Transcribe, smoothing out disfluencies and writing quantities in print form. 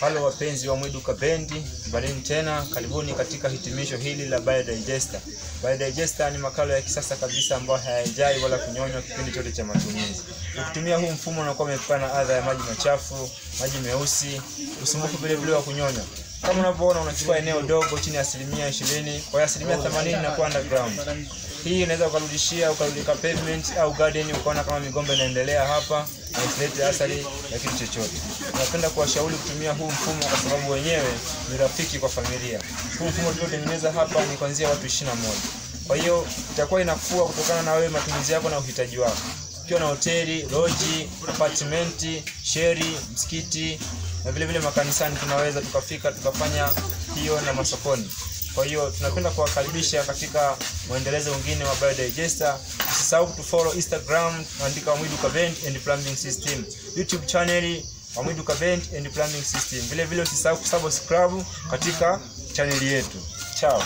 Halo wapenzi wa Mwiduka Bendi, bareni tena, karibuni katika hitimisho hili la Biodigester. Biodigester ni makala ya kisasa kabisa ambayo hayajai wala kunyonywa kipindi chote cha matumizi. Ukitumia huu mfumo unakuwa umeepukana adha ya maji machafu, maji meusi, usumbufu vile vile wa kunyonya. Kama unavyoona unachukua eneo dogo chini ya 20%, kwa 80% inakuwa underground. Hii inaweza ukarudishia ukarudika pavement au garden ukaona kama migomba inaendelea hapa na isilete athari ya kitu chochote. Napenda kuwashauri kutumia huu mfumo kwa sababu wenyewe ni rafiki kwa familia. Huu mfumo tuliotengeneza hapa ni kuanzia watu 21. Kwa hiyo itakuwa inafua kutokana na wewe matumizi yako na uhitaji wako. Ukiwa na hoteli, lodge, apartment, sheri, msikiti na vile vile makanisani tunaweza tukafika tukafanya hiyo na masokoni. Kwa hiyo tunapenda kuwakaribisha katika muendelezo mwingine wa Biodigester. Usisahau kutufollow Instagram, andika Mwiduka Bendi and Plumbing System. YouTube channel Mwiduka Bendi and Plumbing System. Vile vile usisahau kusubscribe katika channel yetu. Ciao.